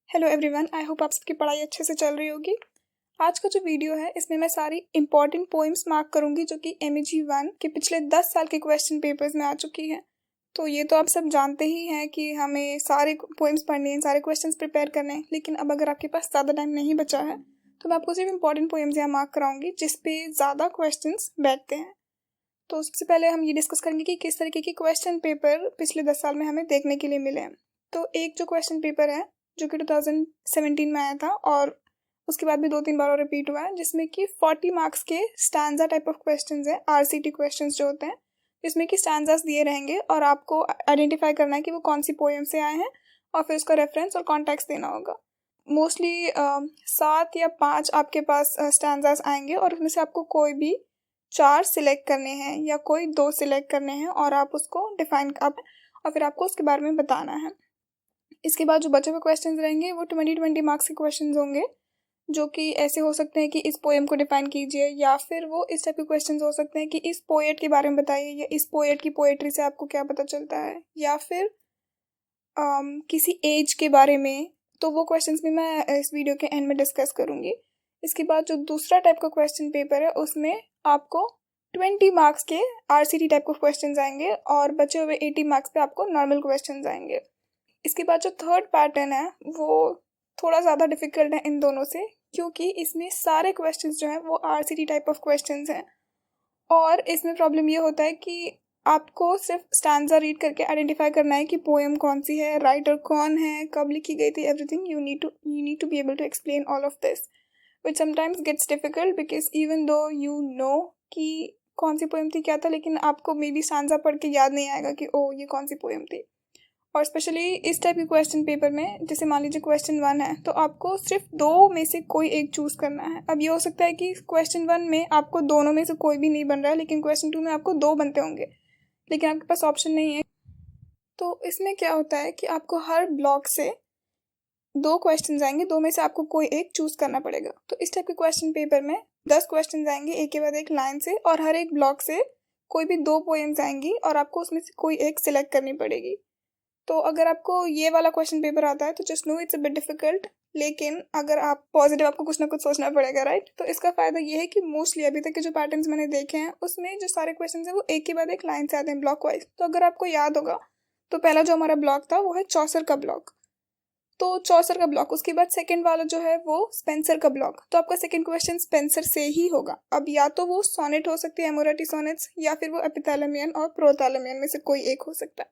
Hello everyone, I hope आप सबकी पढ़ाई अच्छे से चल रही होगी। आज का जो वीडियो है इसमें मैं सारी इंपॉर्टेंट पोएम्स मार्क करूंगी जो कि MEG 1 के पिछले 10 साल के क्वेश्चन पेपर्स में आ चुकी हैं। तो ये तो आप सब जानते ही हैं कि हमें सारे पोएम्स पढ़ने हैं, सारे क्वेश्चंस प्रिपेयर करने हैं, लेकिन अब अगर आपके पास ज़्यादा टाइम नहीं बचा है तो मैं आपको सिर्फ इंपॉर्टेंट पोएम्स यहाँ मार्क कराऊंगी जिसपे ज़्यादा क्वेश्चन बैठते हैं। तो सबसे पहले हम ये डिस्कस करेंगे कि किस तरीके के क्वेश्चन पेपर पिछले 10 साल में हमें देखने के लिए मिले हैं। तो एक जो क्वेश्चन पेपर है जो कि 2017 में आया था और उसके बाद भी 2-3 बार और रिपीट हुआ है, जिसमें कि 40 मार्क्स के स्टैंजा टाइप ऑफ क्वेश्चंस हैं, RCT क्वेश्चंस जो होते हैं, जिसमें कि स्टैंजास दिए रहेंगे और आपको आइडेंटिफाई करना है कि वो कौन सी पोएम से आए हैं और फिर उसका रेफरेंस और कॉन्टेक्स्ट देना होगा। मोस्टली 7 या 5 आपके पास स्टैंजास आएंगे और उसमें से आपको कोई भी 4 सिलेक्ट करने हैं या कोई 2 सिलेक्ट करने हैं और आप उसको डिफाइन और फिर आपको उसके बारे में बताना है। इसके बाद जो बचे हुए क्वेश्चंस रहेंगे वो 20 मार्क्स के क्वेश्चंस होंगे, जो कि ऐसे हो सकते हैं कि इस पोएम को डिफाइन कीजिए, या फिर वो इस टाइप के क्वेश्चंस हो सकते हैं कि इस पोएट के बारे में बताइए या इस पोएट की पोएट्री से आपको क्या पता चलता है, या फिर किसी एज के बारे में। तो वो क्वेश्चंस भी मैं इस वीडियो के एंड में डिस्कस करूँगी। इसके बाद जो दूसरा टाइप का क्वेश्चन पेपर है उसमें आपको 20 मार्क्स के RCT टाइप के क्वेश्चन आएंगे और बचे हुए 80 मार्क्स पे आपको नॉर्मल क्वेश्चन आएंगे। इसके बाद जो थर्ड पैटर्न है वो थोड़ा ज़्यादा डिफिकल्ट है इन दोनों से, क्योंकि इसमें सारे क्वेश्चंस जो हैं वो RCT टाइप ऑफ क्वेश्चंस हैं और इसमें प्रॉब्लम ये होता है कि आपको सिर्फ स्टैंजा रीड करके आइडेंटिफाई करना है कि पोएम कौन सी है, राइटर कौन है, कब लिखी गई थी, everything you need to be able to explain all of this, which sometimes gets difficult because even though you know कि कौन सी पोएम थी क्या था, लेकिन आपको मे बी स्टैंजा पढ़ के याद नहीं आएगा कि ओ ये कौन सी पोएम थी। और स्पेशली इस टाइप के क्वेश्चन पेपर में, जैसे मान लीजिए क्वेश्चन 1 है तो आपको सिर्फ 2 में से कोई एक चूज़ करना है। अब ये हो सकता है कि क्वेश्चन 1 में आपको दोनों में से कोई भी नहीं बन रहा है, लेकिन क्वेश्चन 2 में आपको 2 बनते होंगे, लेकिन आपके पास ऑप्शन नहीं है। तो इसमें क्या होता है कि आपको हर ब्लॉक से 2 क्वेश्चन आएंगे, 2 में से आपको कोई एक चूज़ करना पड़ेगा। तो इस टाइप के क्वेश्चन पेपर में 10 क्वेश्चन आएंगे एक के बाद एक लाइन से, और हर एक ब्लॉक से कोई भी 2 पोएम्स आएंगी और आपको उसमें से कोई एक सिलेक्ट करनी पड़ेगी। तो अगर आपको ये वाला क्वेश्चन पेपर आता है तो just know it's a bit difficult, लेकिन अगर आप पॉजिटिव, आपको कुछ ना कुछ सोचना पड़ेगा, राइट। तो इसका फ़ायदा ये है कि मोस्टली अभी तक के जो पैटर्न्स मैंने देखे हैं उसमें जो सारे क्वेश्चन हैं वो एक के बाद एक लाइन से आते हैं, ब्लॉक वाइज। तो अगर आपको याद होगा तो पहला जो हमारा ब्लॉक था वो है चौसर का ब्लॉक। तो चौसर का ब्लॉक, उसके बाद सेकंड वाला जो है वो स्पेंसर का ब्लॉक। तो आपका सेकंड क्वेश्चन स्पेंसर से ही होगा। अब या तो वो सोनेट हो सकती है, एमोरेटी सोनेट्स, या फिर वो एपिथैलेमियन और प्रोथैलेमियन में से कोई एक हो सकता है।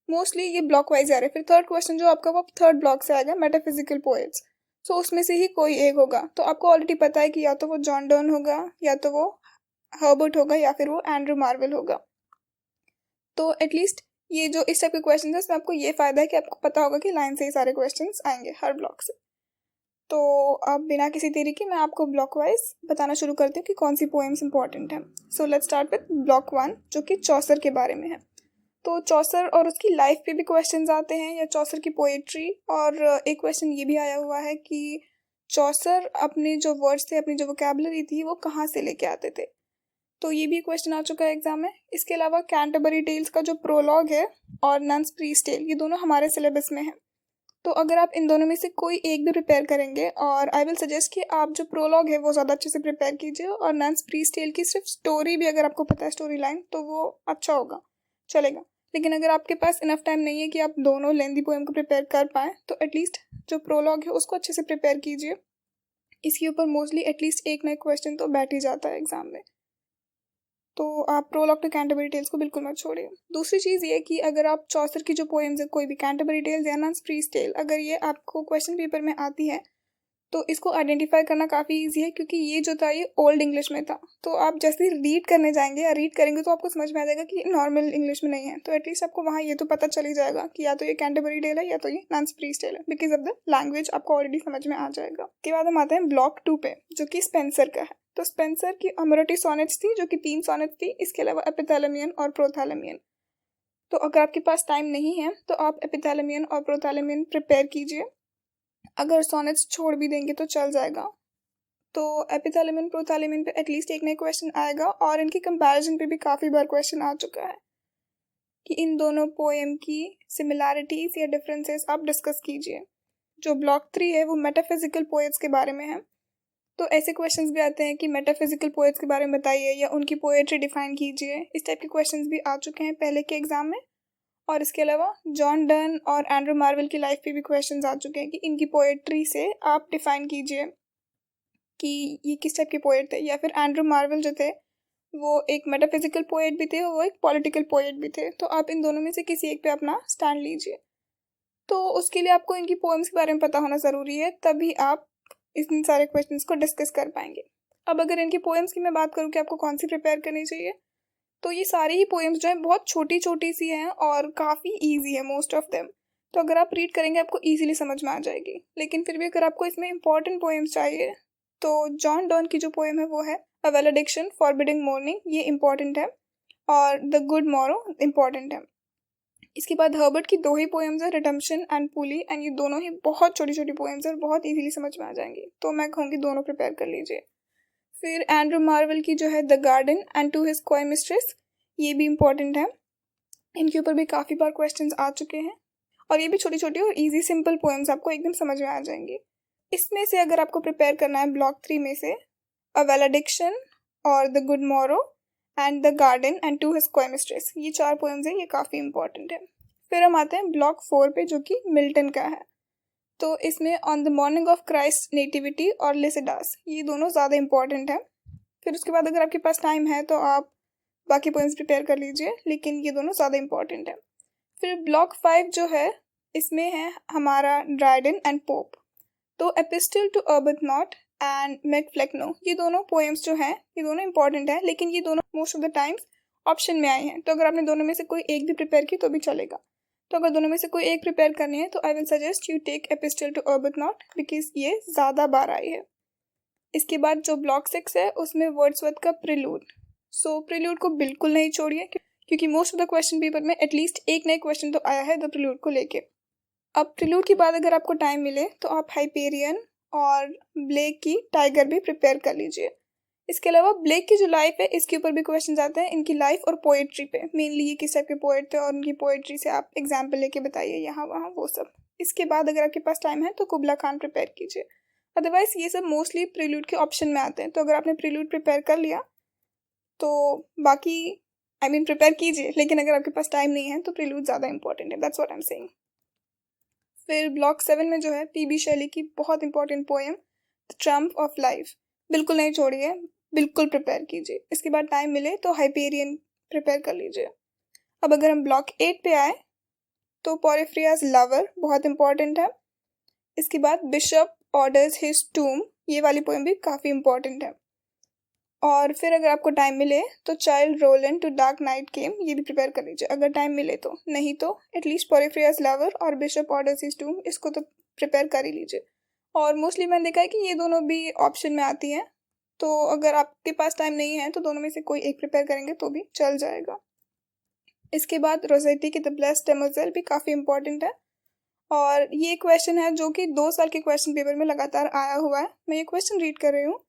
मोस्टली ये ब्लॉक वाइज आ रहे हैं। फिर थर्ड क्वेश्चन जो आपका वो थर्ड ब्लॉक से आएगा, मेटाफिजिकल पोएट्स। सो उसमें से ही कोई एक होगा। तो आपको ऑलरेडी पता है कि या तो वो जॉन डर्न होगा, या तो वो हर्बर्ट होगा, या फिर वो एंड्रू मार्वेल होगा। तो एटलीस्ट ये जो इस टाइप के क्वेश्चन है उसमें आपको ये फायदा है कि आपको पता होगा कि लाइन से ही सारे क्वेश्चन आएंगे हर ब्लॉक से। तो अब बिना किसी देरी के मैं आपको ब्लॉक वाइज बताना शुरू करती हूँ कि कौन सी पोएम्स इंपॉर्टेंट है। So let's start with block 1 जो कि चौसर के बारे में है। तो चौसर और उसकी लाइफ पे भी क्वेश्चंस आते हैं, या चौसर की पोएट्री। और एक क्वेश्चन ये भी आया हुआ है कि चौसर अपने जो वर्ड्स थे, अपनी जो वोकैबुलरी थी, वो कहाँ से लेके आते थे। तो ये भी क्वेश्चन आ चुका है एग्जाम में। इसके अलावा कैंटरबरी टेल्स का जो प्रोलॉग है और नन्स प्रीस्ट टेल, ये दोनों हमारे सिलेबस में है। तो अगर आप इन दोनों में से कोई एक भी प्रिपेयर करेंगे, और आई विल सजेस्ट कि आप जो प्रोलॉग है वो ज़्यादा अच्छे से प्रिपेयर कीजिए, और नन्स प्रीस्ट टेल की सिर्फ स्टोरी भी अगर आपको पता है, स्टोरी लाइन, तो वो अच्छा होगा, चलेगा। लेकिन अगर आपके पास इनफ टाइम नहीं है कि आप दोनों लेंदी पोएम को प्रिपेयर कर पाएँ, तो एटलीस्ट जो प्रोलॉग है उसको अच्छे से प्रिपेयर कीजिए। इसके ऊपर मोस्टली एटलीस्ट एक ना एक क्वेश्चन तो बैठ ही जाता है एग्जाम में। तो आप प्रोलॉग टू कैंटरबरी टेल्स को बिल्कुल मत छोड़िए। दूसरी चीज़ ये कि अगर आप चौसर की जो पोएम्स है, कोई भी कैंटरबरी टेल्स या नन्स प्रीस्ट टेल, अगर ये आपको क्वेश्चन पेपर में आती है तो इसको आइडेंटिफाई करना काफ़ी इजी है, क्योंकि ये जो था ये ओल्ड इंग्लिश में था। तो आप जैसे ही रीड करने जाएंगे या रीड करेंगे तो आपको समझ में आ जाएगा कि नॉर्मल इंग्लिश में नहीं है। तो एटलीस्ट आपको वहाँ ये तो पता चल ही जाएगा कि या तो ये कैंटरबरी टेल है या तो ये नन्स प्रीस्ट टेल है, बिकॉज ऑफ द लैंग्वेज आपको ऑलरेडी समझ में आ जाएगा। उसके बाद हम आते हैं ब्लॉक 2 पे, जो कि स्पेंसर का है। तो स्पेंसर की अमोरेटी सोनेट्स थी, जो कि 3 सोनेट्स थी। इसके अलावा एपिथैलेमियन और प्रोथैलेमियन। तो अगर आपके पास टाइम नहीं है तो आप एपिथैलेमियन और प्रोथैलेमियन प्रिपेयर कीजिए। अगर सोनेट्स छोड़ भी देंगे तो चल जाएगा। तो एपिथैलेमियन प्रोथैलेमियन पे एटलीस्ट एक नया क्वेश्चन आएगा, और इनकी कंपैरिजन पे भी काफ़ी बार क्वेश्चन आ चुका है कि इन दोनों पोएम की सिमिलैरिटीज़ या डिफरेंसेस आप डिस्कस कीजिए। जो ब्लॉक 3 है वो मेटाफिजिकल पोएट्स के बारे में है। तो ऐसे क्वेश्चंस भी आते हैं कि मेटाफिजिकल पोएट्स के बारे में बताइए या उनकी पोएट्री डिफाइन कीजिए। इस टाइप के क्वेश्चंस भी आ चुके हैं पहले के एग्जाम में। और इसके अलावा जॉन डन और एंड्रू मार्वेल की लाइफ पे भी क्वेश्चंस आ चुके हैं कि इनकी पोएट्री से आप डिफाइन कीजिए कि ये किस टाइप के पोएट थे। या फिर एंड्रू मार्वेल जो थे वो एक मेटाफिजिकल पोएट भी थे और वो एक पॉलिटिकल पोएट भी थे। तो आप इन दोनों में से किसी एक पे अपना स्टैंड लीजिए। तो उसके लिए आपको इनकी पोएम्स के बारे में पता होना ज़रूरी है, तभी आप इन सारे क्वेश्चंस को डिस्कस कर पाएंगे। अब अगर इनकी पोएम्स की मैं बात करूँ कि आपको कौन सी प्रिपेयर करनी चाहिए, तो ये सारी ही पोएम्स जो है बहुत छोटी छोटी सी हैं और काफ़ी ईजी है मोस्ट ऑफ देम। तो अगर आप रीड करेंगे आपको ईजिली समझ में आ जाएगी। लेकिन फिर भी अगर आपको इसमें इंपॉर्टेंट पोएम्स चाहिए तो जॉन डॉन की जो पोएम है वो है अ वेलेडिक्शन फॉरबिडिंग मॉर्निंग, ये इंपॉर्टेंट है। और द गुड मॉरो इंपॉर्टेंट है। इसके बाद हर्बर्ट की 2 ही पोएम्स है, रिडेम्पशन एंड पुली, एंड ये दोनों ही बहुत छोटी छोटी पोएम्स है और बहुत इजीली समझ में आ जाएंगी। तो मैं कहूँगी दोनों प्रिपेयर कर लीजिए। फिर एंड्रू मार्वेल की जो है the garden and to his coy mistress, ये भी इंपॉर्टेंट है। इनके ऊपर भी काफ़ी बार क्वेश्चंस आ चुके हैं और ये भी छोटी छोटी और इजी सिंपल पोएम्स आपको एकदम समझ में आ जाएंगी। इसमें से अगर आपको प्रिपेयर करना है ब्लॉक 3 में से अ वेलेडिक्शन और the good morrow and the garden and to his coy mistress, ये 4 पोएम्स हैं, ये काफ़ी इंपॉर्टेंट है। फिर हम आते हैं ब्लॉक 4 पे जो कि मिल्टन का है। तो इसमें on the morning of Christ nativity और लिसिडास, ये दोनों ज़्यादा इंपॉर्टेंट है। फिर उसके बाद अगर आपके पास टाइम है तो आप बाकी पोएम्स प्रिपेयर कर लीजिए, लेकिन ये दोनों ज़्यादा इंपॉर्टेंट है। फिर ब्लॉक 5 जो है इसमें है हमारा ड्राइडन एंड पोप। तो एपिस्टल टू अर्बुथनॉट एंड मैकफ्लेक्नो, ये दोनों पोएम्स जो हैं ये दोनों इंपॉर्टेंट है, लेकिन ये दोनों most of the times option में आए हैं। तो अगर आपने दोनों में से कोई एक भी प्रिपेयर की तो भी चलेगा। तो अगर दोनों में से कोई एक प्रिपेयर करनी है तो I will suggest you take Epistle to Arbuthnot, because ये ज़्यादा बार आई है। इसके बाद जो ब्लॉक 6 है उसमें वर्ड्सवर्थ का प्रिलूड। सो प्रिलूड को बिल्कुल नहीं छोड़िए, क्योंकि most of the question paper में एटलीस्ट एक नए क्वेश्चन तो आया है द प्रिलूड को लेके। अब प्रिलूड के बाद अगर आपको टाइम मिले तो आप हाइपेरियन और ब्लेक की टाइगर भी प्रिपेयर कर लीजिए। इसके अलावा ब्लेक की जो लाइफ है इसके ऊपर भी क्वेश्चन आते हैं, इनकी लाइफ और पोएट्री पे, मेनली ये किस टाइप के पोएट थे और उनकी पोएट्री से आप एग्जाम्पल लेके बताइए यहाँ वहाँ वो सब। इसके बाद अगर आपके पास टाइम है तो कुबला खान प्रिपेयर कीजिए। अदरवाइज ये सब मोस्टली प्रिलूड के ऑप्शन में आते हैं। तो अगर आपने प्रिलूड प्रिपेयर कर लिया तो बाकी प्रिपेयर कीजिए, लेकिन अगर आपके पास टाइम नहीं है तो प्रिलूड ज़्यादा इंपॉर्टेंट है। That's what I am saying. फिर ब्लॉक 7 में जो है पीबी शैली की बहुत important poem the Trump of life, बिल्कुल नहीं छोड़िए, बिल्कुल प्रिपेयर कीजिए। इसके बाद टाइम मिले तो हाइपेरियन प्रिपेयर कर लीजिए। अब अगर हम ब्लॉक 8 पे आए तो पोरिफ्रियाज लवर बहुत इंपॉर्टेंट है। इसके बाद बिशप ऑर्डर्स हिज टूम, ये वाली पोएम भी काफ़ी इंपॉर्टेंट है। और फिर अगर आपको टाइम मिले तो Childe Roland to dark night came, ये भी प्रिपेयर कर लीजिए अगर टाइम मिले तो। नहीं तो एटलीस्ट पोरिफ्रियाज लवर और बिशप ऑर्डर्स हिज टूम, इसको तो प्रिपेयर कर ही लीजिए। और मोस्टली मैंने देखा है कि ये दोनों भी ऑप्शन में आती हैं, तो अगर आपके पास टाइम नहीं है तो दोनों में से कोई एक प्रिपेयर करेंगे तो भी चल जाएगा। इसके बाद रोजेटी की द ब्लेस्ड डेमोजेल भी काफ़ी इंपॉर्टेंट है। और ये क्वेश्चन है जो कि 2 साल के क्वेश्चन पेपर में लगातार आया हुआ है। मैं ये क्वेश्चन रीड कर रही हूँ।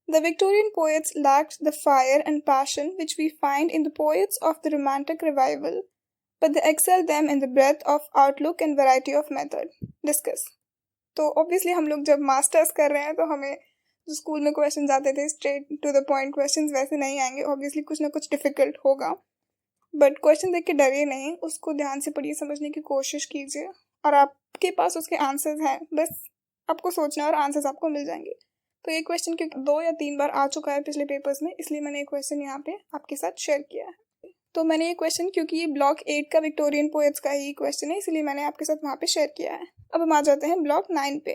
The Victorian poets lacked the fire and passion which we find in the poets of the Romantic Revival, but they excelled them in the breadth of outlook and variety of method. Discuss. तो obviously हम लोग जब masters कर रहे हैं तो हमें जो स्कूल में क्वेश्चन आते थे straight to the point question वैसे नहीं आएंगे। ऑब्वियसली कुछ ना कुछ डिफिकल्ट होगा, बट क्वेश्चन देख के डरिए नहीं, उसको ध्यान से पढ़िए, समझने की कोशिश कीजिए और आपके पास उसके आंसर्स हैं, बस आपको सोचना और आंसर्स आपको मिल जाएंगे। तो ये क्वेश्चन क्योंकि 2 या 3 बार आ चुका है पिछले पेपर्स में, इसलिए मैंने ये क्वेश्चन यहाँ पे आपके साथ शेयर किया है। तो मैंने ये क्वेश्चन क्योंकि ये ब्लॉक 8 का विक्टोरियन पोएट्स का ही क्वेश्चन है, इसलिए मैंने आपके साथ वहाँ पे शेयर किया है। अब हम आ जाते हैं ब्लॉक 9 पे।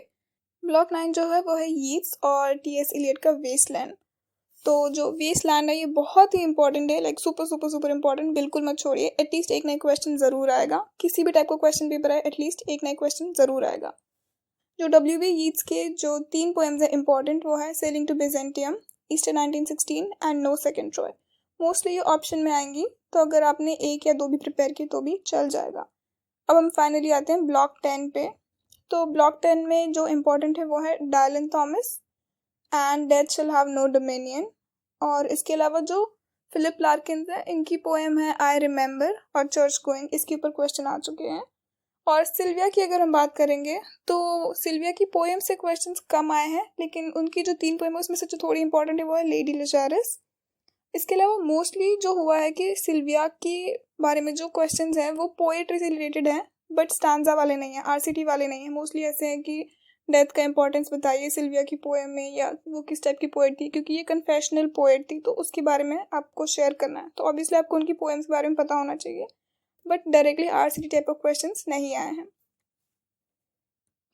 ब्लॉक 9 जो है वो है यीट्स और टी.एस. इलियट का वेस्टलैंड। तो जो वेस्टलैंड है ये बहुत ही इंपॉर्टेंट है, like super super super important, बिल्कुल मत छोड़िए। एटलीस्ट एक नए क्वेश्चन ज़रूर आएगा, किसी भी टाइप का क्वेश्चन पेपर है एटलीस्ट एक नए क्वेश्चन ज़रूर आएगा। जो W.B. यीट्स के जो 3 पोएम्स हैं इंपॉर्टेंट वो है sailing to Byzantium, Easter 1916 and no second Troy. Mostly ये ऑप्शन में आएंगी, तो अगर आपने 1 या 2 भी प्रिपेयर की तो भी चल जाएगा। अब हम फाइनली आते हैं ब्लॉक 10 पे। तो ब्लॉक 10 में जो इम्पोर्टेंट है वो है Dylan Thomas and death shall have no dominion. और इसके अलावा जो फिलिप लार्किन्स है इनकी पोएम है आई रिमेंबर और चर्च गोइंग, इसके ऊपर क्वेश्चन आ चुके हैं। और सिल्विया की अगर हम बात करेंगे तो सिल्विया की पोएम से क्वेश्चंस कम आए हैं, लेकिन उनकी जो 3 पोएम है उसमें से जो थोड़ी इंपॉर्टेंट है वो है लेडी लजारस। इसके अलावा मोस्टली जो हुआ है कि सिल्विया के बारे में जो क्वेश्चंस हैं वो पोएट्री से रिलेटेड हैं, बट स्टांजा वाले नहीं हैं, आरसीटी वाले नहीं हैं। मोस्टली ऐसे हैं कि डेथ का इंपॉर्टेंस बताइए सिल्विया की पोएम में, या वो किस टाइप की पोएट थी, क्योंकि ये कन्फेशनल पोएट थी तो उसके बारे में आपको शेयर करना है, तो ऑब्वियसली आपको उनकी पोएम्स के बारे में पता होना चाहिए, but directly RCT type of questions नहीं आए हैं।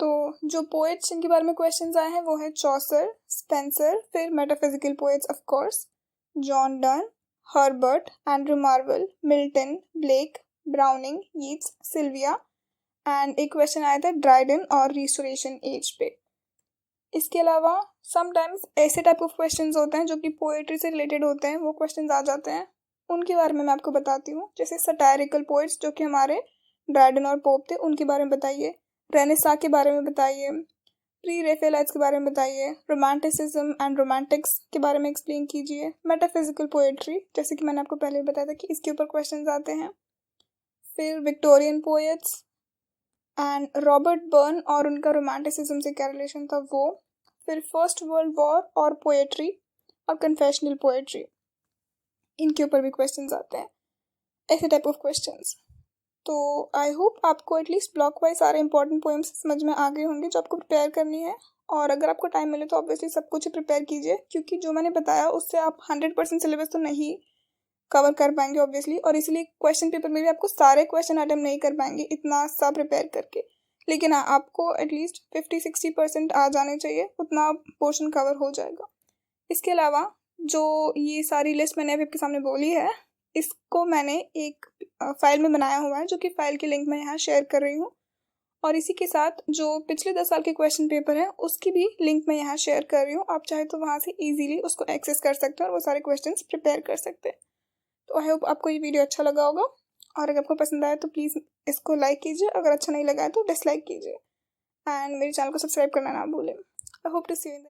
तो जो पोएट्स जिनके बारे में क्वेश्चंस आए हैं वो है चॉसर, स्पेंसर, फिर metaphysical poets of course, John Donne, Herbert, Andrew Marvell, Milton, Blake, Browning, Yeats, Sylvia, and एक क्वेश्चन आया था ड्राइडन और रिस्टोरेशन एज पे। इसके अलावा समटाइम्स ऐसे टाइप ऑफ क्वेश्चंस होते हैं जो कि पोएट्री से रिलेटेड होते हैं, वो क्वेश्चंस आ जाते हैं, उनके बारे में मैं आपको बताती हूँ। जैसे सटायरिकल पोएट्स जो कि हमारे ड्राइडन और पोप थे, उनके बारे में बताइए। रेनेसा के बारे में बताइए। प्री रेफेलाइट्स के बारे में बताइए। रोमांटिसिज्म एंड रोमांटिक्स के बारे में एक्सप्लेन कीजिए। मेटाफिजिकल पोएट्री, जैसे कि मैंने आपको पहले बताया था कि इसके ऊपर क्वेश्चंस आते हैं। फिर Victorian poets and Robert burn और उनका रोमांटिसिज्म से क्या रिलेशन था वो। फिर फर्स्ट वर्ल्ड वॉर और पोएट्री और कन्फेशनल पोएट्री, इनके ऊपर भी क्वेश्चंस आते हैं, ऐसे टाइप ऑफ क्वेश्चंस। तो आई होप आपको एटलीस्ट ब्लॉक वाइज सारे इंपॉर्टेंट पोएम्स समझ में आ गए होंगे जो आपको प्रिपेयर करनी है। और अगर आपको टाइम मिले तो ऑब्वियसली सब कुछ प्रिपेयर कीजिए, क्योंकि जो मैंने बताया उससे आप 100% सिलेबस तो नहीं कवर कर पाएंगे ऑब्वियसली, और इसलिए क्वेश्चन पेपर में भी आपको सारे क्वेश्चन अटेम्प्ट नहीं कर पाएंगे इतना सब प्रिपेयर करके। लेकिन हाँ, आपको एटलीस्ट 50-60% आ जाने चाहिए, उतना पोर्शन कवर हो जाएगा। इसके अलावा जो ये सारी लिस्ट मैंने अभी आपके सामने बोली है, इसको मैंने एक फाइल में बनाया हुआ है, जो कि फाइल की लिंक मैं यहाँ शेयर कर रही हूँ। और इसी के साथ जो पिछले 10 साल के क्वेश्चन पेपर हैं उसकी भी लिंक मैं यहाँ शेयर कर रही हूँ। आप चाहे तो वहाँ से इजीली उसको एक्सेस कर सकते हैं और वो सारे क्वेश्चंस प्रिपेयर कर सकते हैं। तो आई होप आपको ये वीडियो अच्छा लगा होगा, और अगर आपको पसंद आया तो प्लीज़ इसको लाइक कीजिए, अगर अच्छा नहीं लगा है तो डिसलाइक कीजिए, एंड मेरे चैनल को सब्सक्राइब करना ना भूलें। I hope to see you in